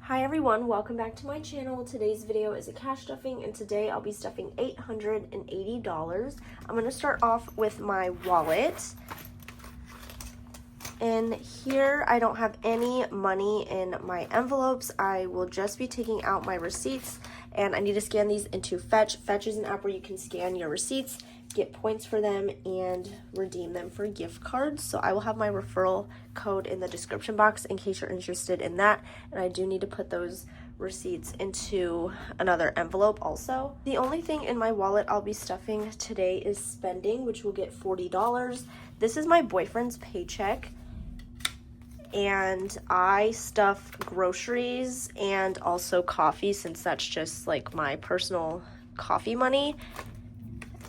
Hi everyone, welcome back to my channel. Today's video is a cash stuffing and today I'll be stuffing $880. I'm going to start off with my wallet. And here I don't have any money in my envelopes. I will just be taking out my receipts and I need to scan these into FETCH. FETCH is an app where you can scan your receipts, get points for them, and redeem them for gift cards. So I will have my referral code in the description box in case you're interested in that. And I do need to put those receipts into another envelope also. The only thing in my wallet I'll be stuffing today is spending, which will get $40. This is my boyfriend's paycheck. And I stuff groceries and also coffee, since that's just like my personal coffee money.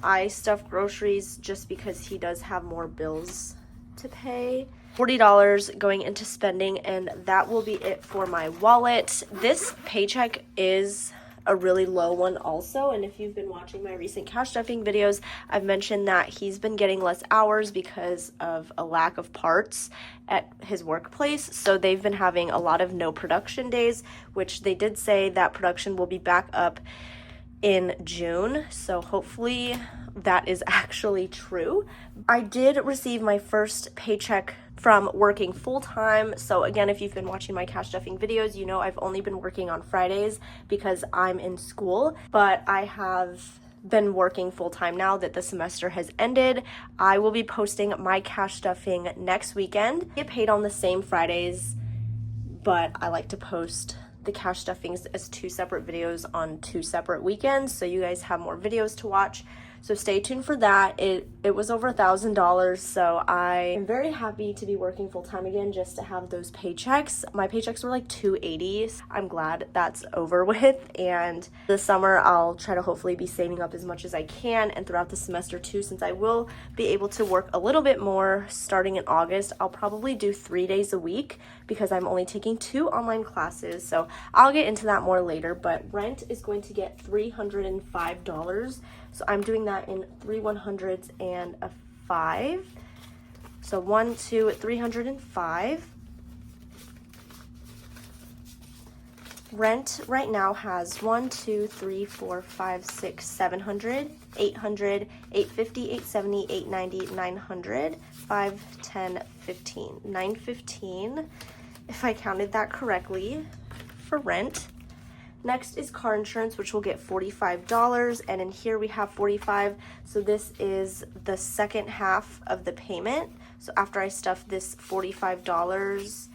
I stuff groceries just because he does have more bills to pay. $40 going into spending, and that will be it for my wallet. This paycheck is a really low one also, and if you've been watching my recent cash stuffing videos, I've mentioned that he's been getting less hours because of a lack of parts at his workplace. So they've been having a lot of no production days, which they did say that production will be back up in June, so hopefully that is actually true. I did receive my first paycheck from working full-time. So again, if you've been watching my cash stuffing videos, you know I've only been working on Fridays because I'm in school, but I have been working full-time now that the semester has ended. I will be posting my cash stuffing next weekend. I get paid on the same Fridays, but I like to post the cash stuffings as two separate videos on two separate weekends, so you guys have more videos to watch. So stay tuned for that. It was over $1,000, so I am very happy to be working full-time again just to have those paychecks. My paychecks were like $280. I'm glad that's over with, and this summer I'll try to hopefully be saving up as much as I can, and throughout the semester too, since I will be able to work a little bit more starting in August. I'll probably do 3 days a week because I'm only taking 2 online classes, so I'll get into that more later. But rent is going to get $305. So I'm doing that in 3 100s and a 5. So 1, 2, 305. Rent right now has 1, 2, 3, 4, 5, 6, 700, 800, 850, 870, 890, 900, 5, 10, 15, 915, if I counted that correctly, for rent. Next is car insurance, which will get $45, and in here we have $45, so this is the second half of the payment. So after I stuff this $45,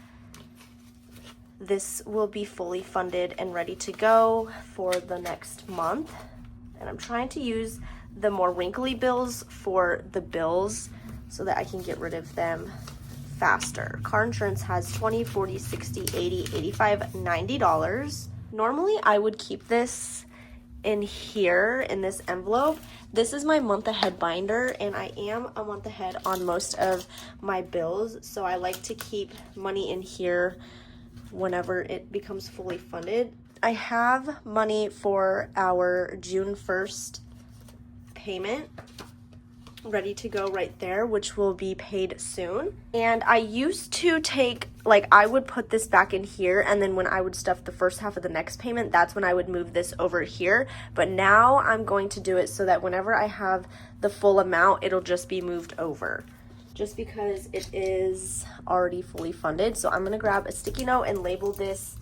this will be fully funded and ready to go for the next month. And I'm trying to use the more wrinkly bills for the bills so that I can get rid of them faster. Car insurance has $20, $40, $60, $80, $85, $90. Normally I would keep this in here in this envelope. This is my month ahead binder, and I am a month ahead on most of my bills, so I like to keep money in here whenever it becomes fully funded. I have money for our June 1st payment ready to go right there, which will be paid soon. And I used to take, like, I would put this back in here, and then when I would stuff the first half of the next payment, that's when I would move this over here. But now I'm going to do it so that whenever I have the full amount, it'll just be moved over, just because it is already fully funded. So I'm gonna grab a sticky note and label this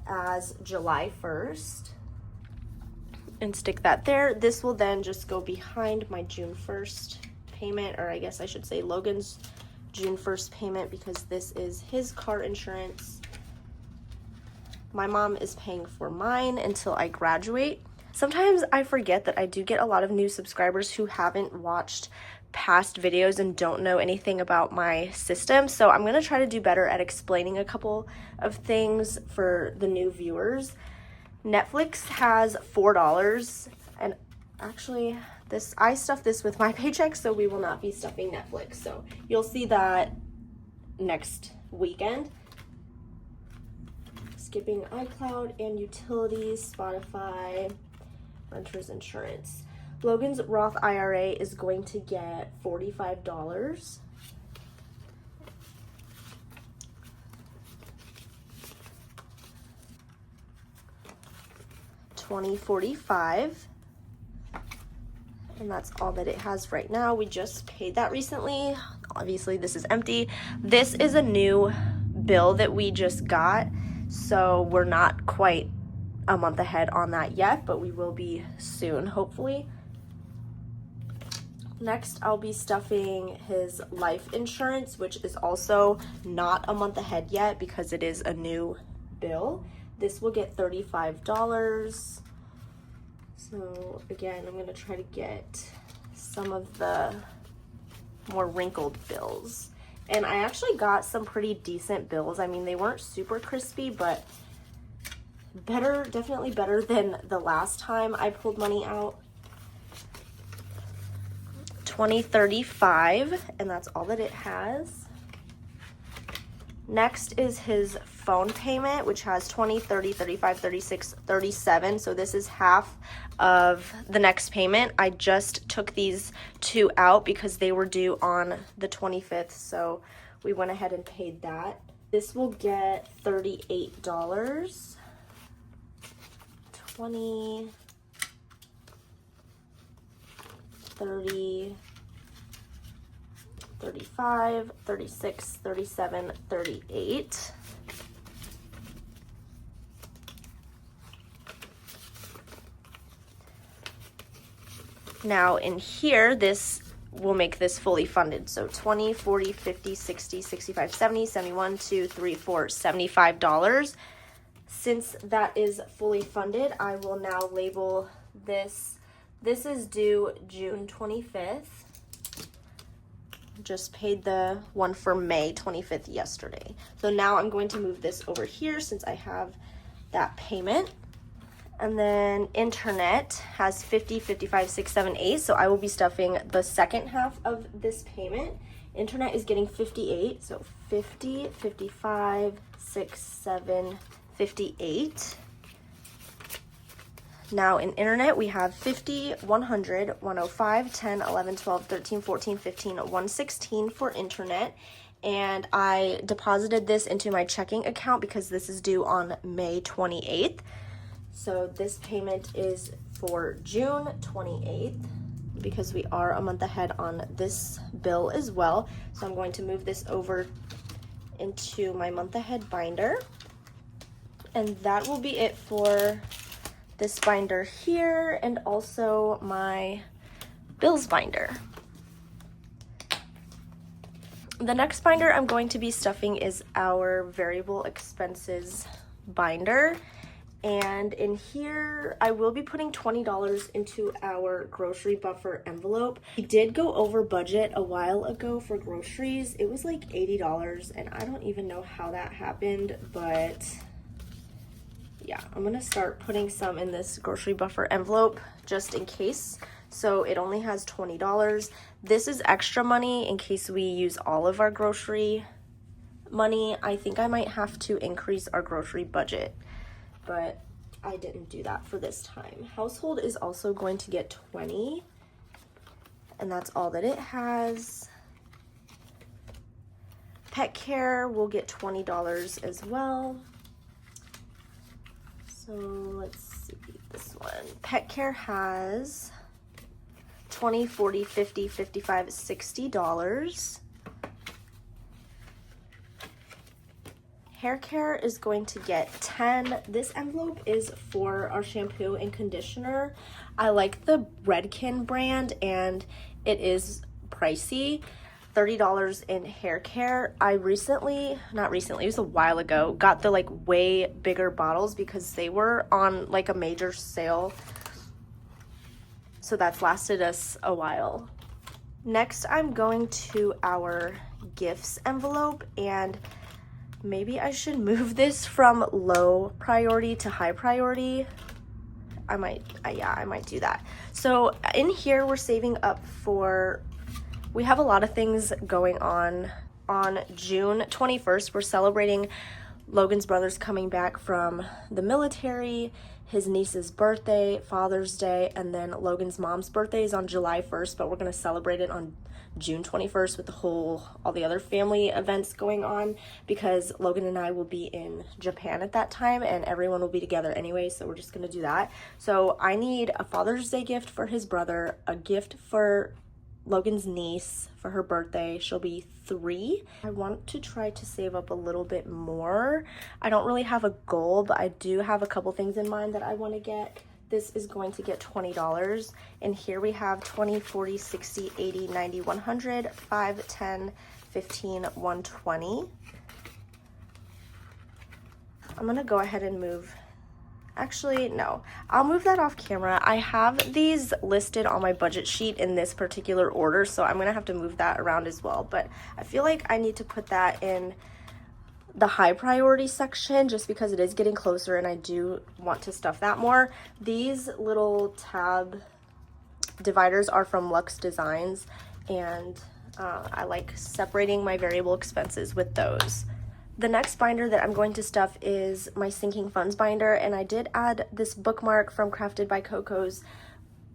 as July 1st. And stick that there. This will then just go behind my June 1st payment, or I guess I should say Logan's June 1st payment, because this is his car insurance. My mom is paying for mine until I graduate. Sometimes I forget that I do get a lot of new subscribers who haven't watched past videos and don't know anything about my system, so I'm going to try to do better at explaining a couple of things for the new viewers. Netflix has $4, and actually I stuffed this with my paycheck, so we will not be stuffing Netflix, so you'll see that next weekend. Skipping iCloud and utilities, Spotify, renter's insurance. Logan's Roth IRA is going to get $45. $20.45. And that's all that it has right now. We just paid that recently. Obviously, this is empty. This is a new bill that we just got, so we're not quite a month ahead on that yet, but we will be soon, hopefully. Next, I'll be stuffing his life insurance, which is also not a month ahead yet because it is a new bill. This will get $35. So again, I'm gonna try to get some of the more wrinkled bills. And I actually got some pretty decent bills. I mean, they weren't super crispy, but better, definitely better than the last time I pulled money out. $20.35, and that's all that it has. Next is his phone payment, which has $20, $30, $35, $36, $37. So this is half of the next payment. I just took these two out because they were due on the 25th. So we went ahead and paid that. This will get $38. 20, 30, 35, 36, 37, 38. Now in here, this will make this fully funded. So 20, 40, 50, 60, 65, 70, 71, 2, 3, 4, $75. Since that is fully funded, I will now label this. This is due June 25th. Just paid the one for May 25th yesterday. So now I'm going to move this over here since I have that payment. And then internet has 50, 55, 6, 7, 8. So I will be stuffing the second half of this payment. Internet is getting 58. So 50, 55, 6, 7, 58. Now in internet, we have 50, 100, 105, 10, 11, 12, 13, 14, 15, 116 for internet. And I deposited this into my checking account because this is due on May 28th. So this payment is for June 28th because we are a month ahead on this bill as well. So I'm going to move this over into my month ahead binder. And that will be it for this binder here and also my bills binder. The next binder I'm going to be stuffing is our variable expenses binder. And in here, I will be putting $20 into our grocery buffer envelope. We did go over budget a while ago for groceries. It was like $80, and I don't even know how that happened, but yeah, I'm gonna start putting some in this grocery buffer envelope just in case. So it only has $20. This is extra money in case we use all of our grocery money. I think I might have to increase our grocery budget, but I didn't do that for this time. Household is also going to get 20, and that's all that it has. Pet care will get $20 as well. So let's see this one. Pet care has 20, 40, 50, 55, $60. Hair care is going to get 10. This envelope is for our shampoo and conditioner. I like the Redken brand and it is pricey. $30 in hair care. I recently, not recently, it was a while ago, got the like way bigger bottles because they were on like a major sale. So that's lasted us a while. Next, I'm going to our gifts envelope, and maybe I should move this from low priority to high priority. I might do that. So in here, we're saving up for, we have a lot of things going on. On June 21st, we're celebrating Logan's brother's coming back from the military, his niece's birthday, Father's Day, and then Logan's mom's birthday is on July 1st, but we're going to celebrate it on June 21st with all the other family events going on, because Logan and I will be in Japan at that time and everyone will be together anyway, so we're just gonna do that. So I need a Father's Day gift for his brother, a gift for Logan's niece for her birthday. She'll be 3. I want to try to save up a little bit more. I don't really have a goal, but I do have a couple things in mind that I want to get. This is going to get $20, and here we have 20, 40, 60, 80, 90, 100, 5, 10, 15, 120. I'm gonna go ahead and move. Actually, no, I'll move that off camera. I have these listed on my budget sheet in this particular order, so I'm gonna have to move that around as well. But I feel like I need to put that in the high priority section just because it is getting closer and I do want to stuff that more. These little tab dividers are from Lux Designs, and I like separating my variable expenses with those. The next binder that I'm going to stuff is my sinking funds binder, and I did add this bookmark from Crafted by Coco's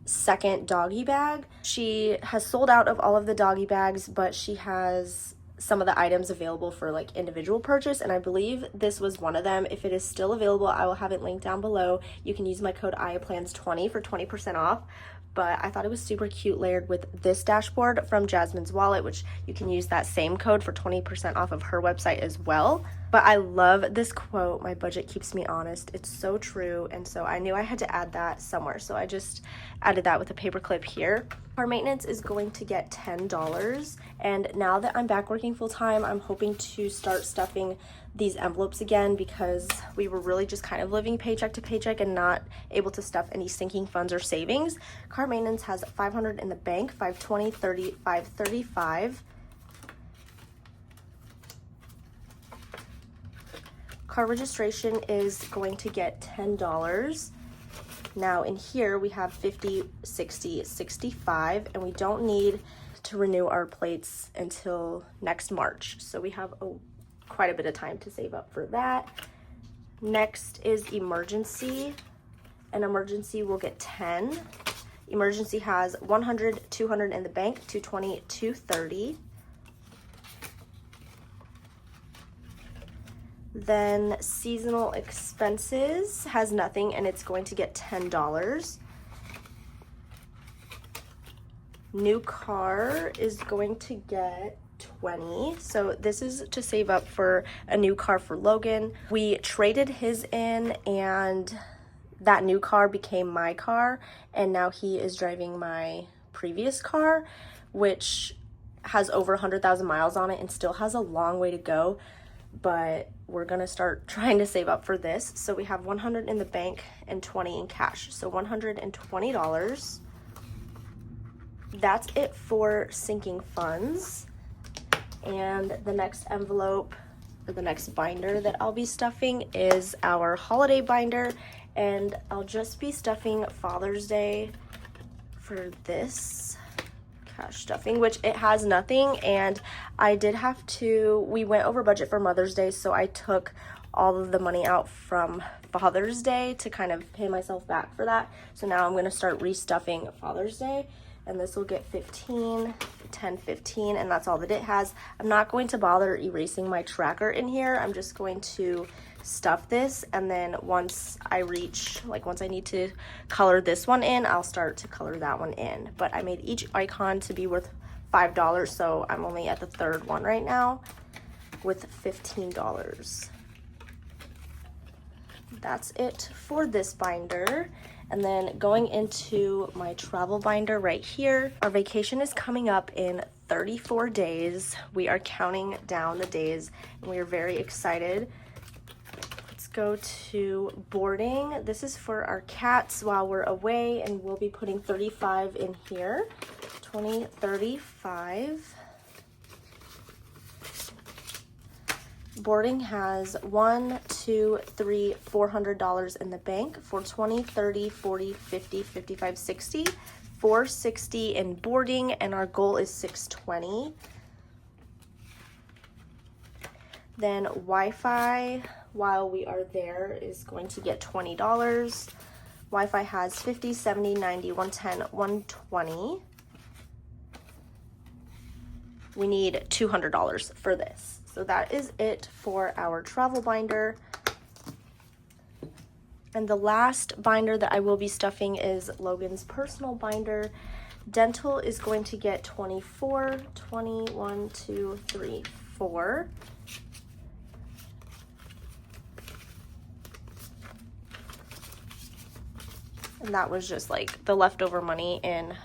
second doggy bag. She has sold out of all of the doggy bags, but she has some of the items available for like individual purchase, and I believe this was one of them. If it is still available, I will have it linked down below. You can use my code IAPLANS20 for 20% off. But I thought it was super cute layered with this dashboard from Jasmine's Wallet, which you can use that same code for 20% off of her website as well. But I love this quote, "My budget keeps me honest." It's so true, and so I knew I had to add that somewhere, so I just added that with a paper clip here. Car maintenance is going to get $10, and now that I'm back working full-time, I'm hoping to start stuffing these envelopes again, because we were really just kind of living paycheck to paycheck and not able to stuff any sinking funds or savings. Car maintenance has $500 in the bank, $520, $30, $535. Car registration is going to get $10. Now in here we have 50, 60, 65, and we don't need to renew our plates until next March. So we have quite a bit of time to save up for that. Next is emergency. An emergency will get 10. Emergency has 100, 200 in the bank, 220, 230. Then seasonal expenses has nothing, and it's going to get $10. New car is going to get 20. So this is to save up for a new car for Logan. We traded his in, and that new car became my car, and now he is driving my previous car, which has over 100,000 miles on it and still has a long way to go, but we're gonna start trying to save up for this. So we have 100 in the bank and 20 in cash, so $120. That's it for sinking funds. And the next envelope, or the next binder that I'll be stuffing, is our holiday binder, and I'll just be stuffing Father's Day for this cash stuffing, which it has nothing, and I did have to, we went over budget for Mother's Day, so I took all of the money out from Father's Day to kind of pay myself back for that. So now I'm going to start restuffing Father's Day, and this will get 15, 10, 15, and that's all that it has. I'm not going to bother erasing my tracker in here. I'm just going to stuff this, and then once I need to color this one in, I'll start to color that one in. But I made each icon to be worth $5, so I'm only at the third one right now with $15. That's it for this binder. And then going into my travel binder right here, our vacation is coming up in 34 days. We are counting down the days, and we are very excited. Let's go to boarding. This is for our cats while we're away, and we'll be putting 35 in here. 20, 35. Boarding has $1, $2, $3, $400 in the bank for 20, 30, 40, 50, 55, 60, 460 in boarding, and our goal is 620. Then Wi-Fi while we are there is going to get $20. Wi-Fi has 50, 70, 90, 110, 120. we need $200 for this. So that is it for our travel binder. And the last binder that I will be stuffing is Logan's personal binder. Dental is going to get 24, 21, 2, 3, 4. And that was just like the leftover money in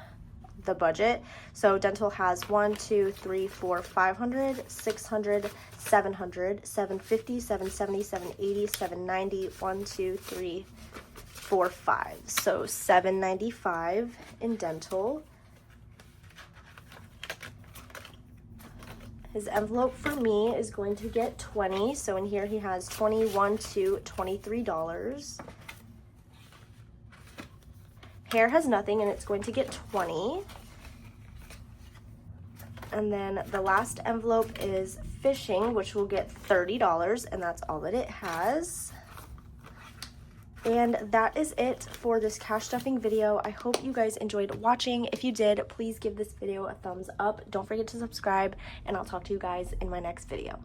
the budget. So dental has 1, 2, 3, 4, 500, 600, 700, 750, 770, 780, 790, 1, 2, 3, 4, 5. So $795 in dental. His envelope for me is going to get 20. So in here he has 21 to $23. Hair has nothing and it's going to get 20. And then the last envelope is fishing, which will get $30, and that's all that it has. And that is it for this cash stuffing video. I hope you guys enjoyed watching. If you did, please give this video a thumbs up. Don't forget to subscribe, and I'll talk to you guys in my next video.